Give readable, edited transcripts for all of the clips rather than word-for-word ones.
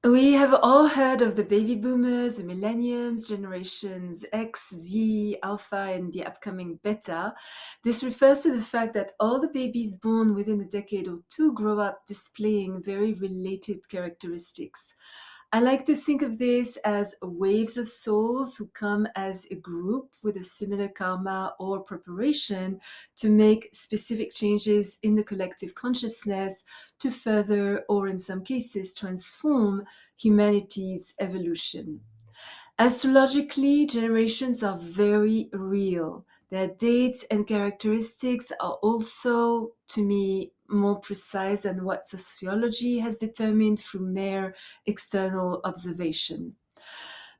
We have all heard of the baby boomers, the millenniums, generations X, Z, Alpha, and the upcoming Beta. This refers to the fact that all the babies born within a decade or two grow up displaying very related characteristics. I like to think of this as waves of souls who come as a group with a similar karma or preparation to make specific changes in the collective consciousness to further, or in some cases, transform humanity's evolution. Astrologically, generations are very real. Their dates and characteristics are also, to me, more precise than what sociology has determined through mere external observation.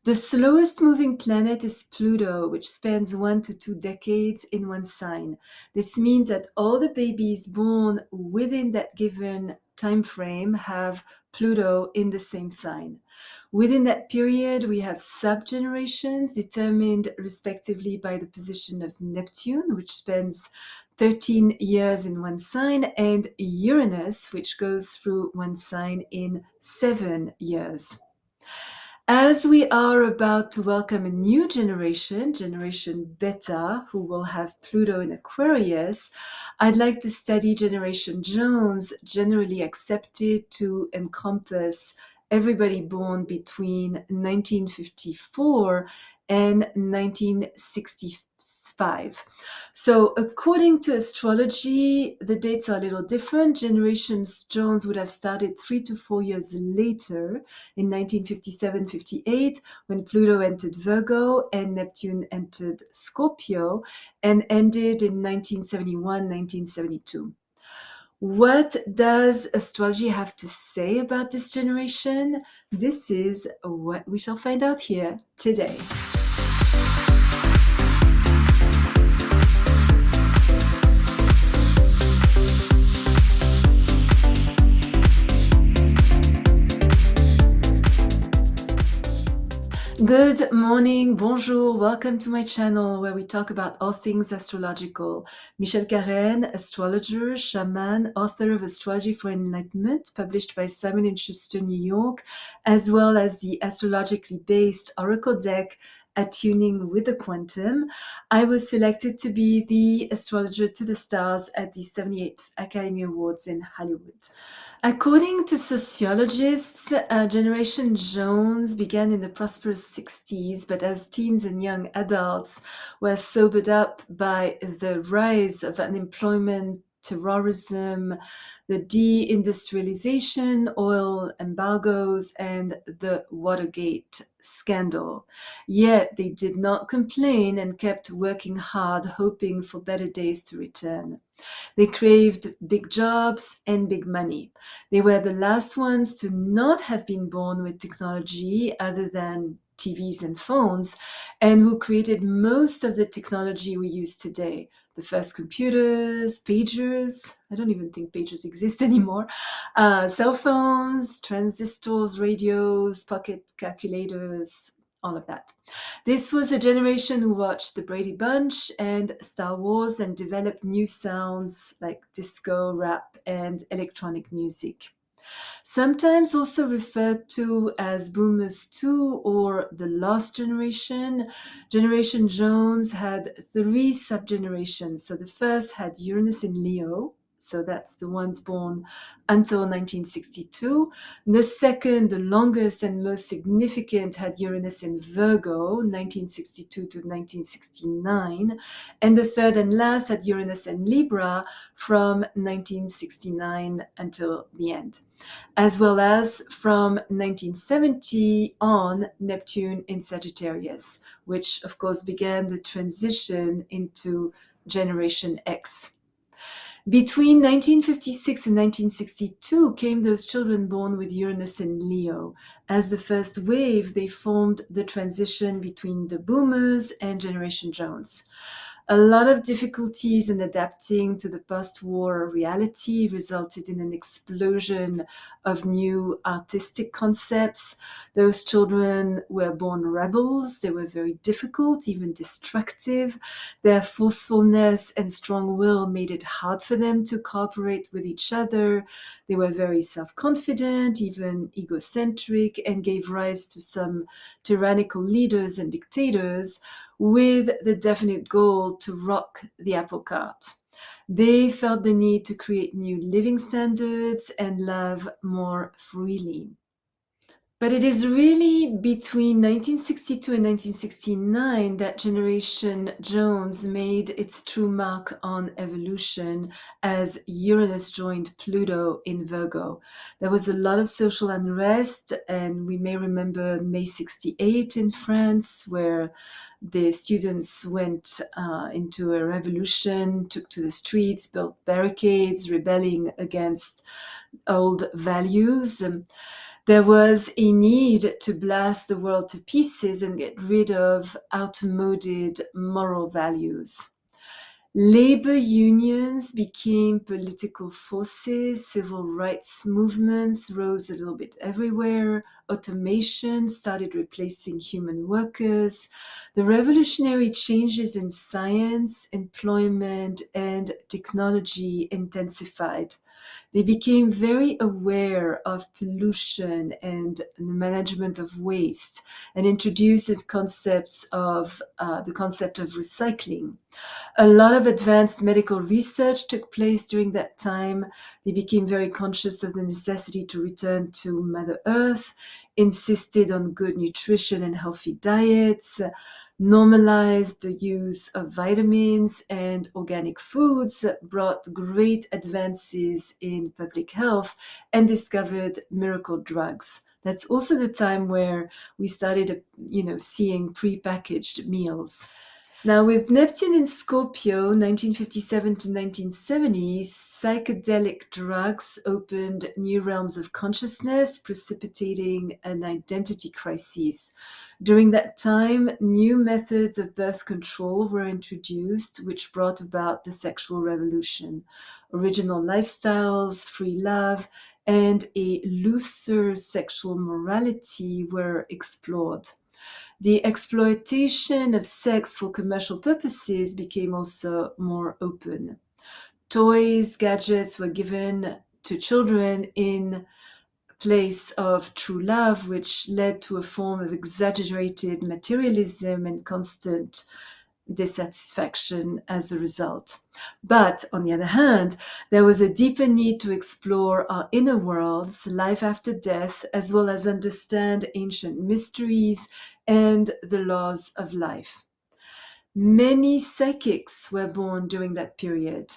The slowest moving planet is Pluto, which spends 1 to 2 decades in one sign. This means that all the babies born within that given time frame have Pluto in the same sign. Within that period, we have subgenerations determined respectively by the position of Neptune, which spends 13 years in one sign, and Uranus, which goes through one sign in 7 years. As we are about to welcome a new generation, Generation Beta, who will have Pluto in Aquarius, I'd like to study Generation Jones, generally accepted to encompass everybody born between 1954 and 1965. So, according to astrology, the dates are a little different. Generations Jones would have started 3 to 4 years later in 1957-58 when Pluto entered Virgo and Neptune entered Scorpio, and ended in 1971-1972. What does astrology have to say about this generation? This is what we shall find out here today. Good morning, bonjour, welcome to my channel where we talk about all things astrological. Michelle Karen, astrologer, shaman, author of Astrology for Enlightenment, published by Simon & Schuster, New York, as well as the astrologically based Oracle deck, Attuning with the Quantum. I was selected to be the astrologer to the stars at the 78th Academy Awards in Hollywood. According to sociologists, Generation Jones began in the prosperous 60s, but as teens and young adults were sobered up by the rise of unemployment, terrorism, the deindustrialization, oil embargoes, and the Watergate scandal. Yet they did not complain and kept working hard, hoping for better days to return. They craved big jobs and big money. They were the last ones to not have been born with technology other than TVs and phones, and who created most of the technology we use today. The first computers, pagers, I don't even think pagers exist anymore, cell phones, transistors, radios, pocket calculators, all of that. This was a generation who watched the Brady Bunch and Star Wars and developed new sounds like disco, rap, and electronic music. Sometimes also referred to as Boomers 2 or the Lost Generation, Generation Jones had 3 subgenerations. So the first had Uranus in Leo, so that's the ones born until 1962. The second, the longest and most significant, had Uranus in Virgo, 1962 to 1969. And the third and last had Uranus in Libra from 1969 until the end, as well as from 1970 on Neptune in Sagittarius, which of course began the transition into Generation X. Between 1956 and 1962 came those children born with Uranus in Leo. As the first wave, they formed the transition between the Boomers and Generation Jones. A lot of difficulties in adapting to the post-war reality resulted in an explosion of new artistic concepts. Those children were born rebels. They were very difficult, even destructive. Their forcefulness and strong will made it hard for them to cooperate with each other. They were very self-confident, even egocentric, and gave rise to some tyrannical leaders and dictators with the definite goal to rock the apple cart. They felt the need to create new living standards and love more freely. But it is really between 1962 and 1969 that Generation Jones made its true mark on evolution as Uranus joined Pluto in Virgo. There was a lot of social unrest, and we may remember May 68 in France, where the students went into a revolution, took to the streets, built barricades, rebelling against old values. There was a need to blast the world to pieces and get rid of outmoded moral values. Labor unions became political forces, civil rights movements rose a little bit everywhere, automation started replacing human workers, the revolutionary changes in science, employment, and technology intensified. They became very aware of pollution and the management of waste and introduced concepts of the concept of recycling. A lot of advanced medical research took place during that time. They became very conscious of the necessity to return to Mother Earth, insisted on good nutrition and healthy diets, normalized the use of vitamins and organic foods, brought great advances in public health, and discovered miracle drugs. That's also the time where we started, seeing prepackaged meals. Now, with Neptune in Scorpio, 1957 to 1970, psychedelic drugs opened new realms of consciousness, precipitating an identity crisis. During that time, new methods of birth control were introduced, which brought about the sexual revolution. Original lifestyles, free love, and a looser sexual morality were explored. The exploitation of sex for commercial purposes became also more open. Toys, gadgets were given to children in place of true love, which led to a form of exaggerated materialism and constant dissatisfaction as a result. But on the other hand, there was a deeper need to explore our inner worlds, life after death, as well as understand ancient mysteries and the laws of life. Many psychics were born during that period.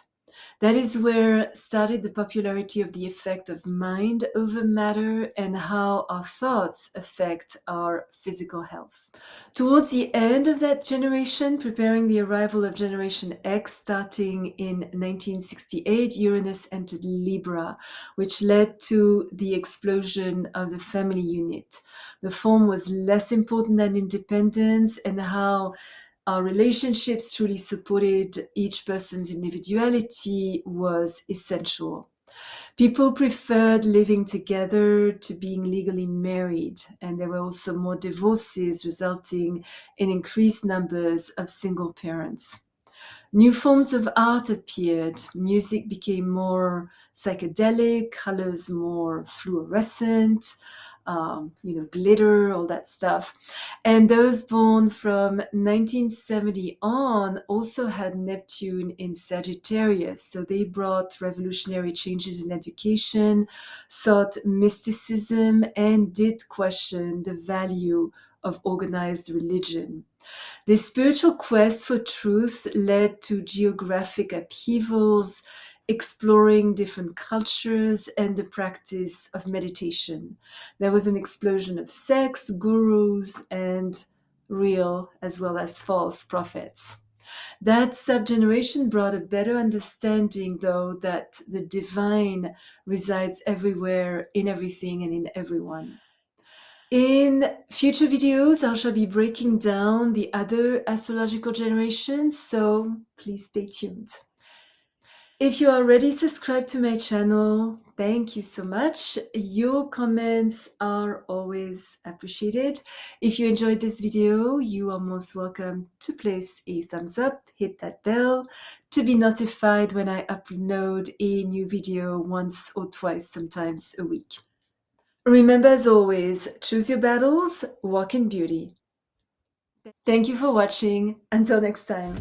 That is where started the popularity of the effect of mind over matter and how our thoughts affect our physical health. Towards the end of that generation, preparing the arrival of Generation X starting in 1968, Uranus entered Libra, which led to the explosion of the family unit. The form was less important than independence, and how our relationships truly supported each person's individuality was essential. People preferred living together to being legally married, and there were also more divorces, resulting in increased numbers of single parents. New forms of art appeared. Music became more psychedelic, colors more fluorescent, glitter, all that stuff. And those born from 1970 on also had Neptune in Sagittarius. So they brought revolutionary changes in education, sought mysticism, and did question the value of organized religion. This spiritual quest for truth led to geographic upheavals, exploring different cultures, and the practice of meditation. There was an explosion of sects, gurus, and real as well as false prophets. That subgeneration brought a better understanding, though, that the divine resides everywhere, in everything, and in everyone. In future videos, I shall be breaking down the other astrological generations, so please stay tuned. If you are already subscribed to my channel, thank you so much. Your comments are always appreciated. If you enjoyed this video, you are most welcome to place a thumbs up, hit that bell to be notified when I upload a new video once or twice, sometimes a week. Remember, as always, choose your battles, walk in beauty. Thank you for watching. Until next time.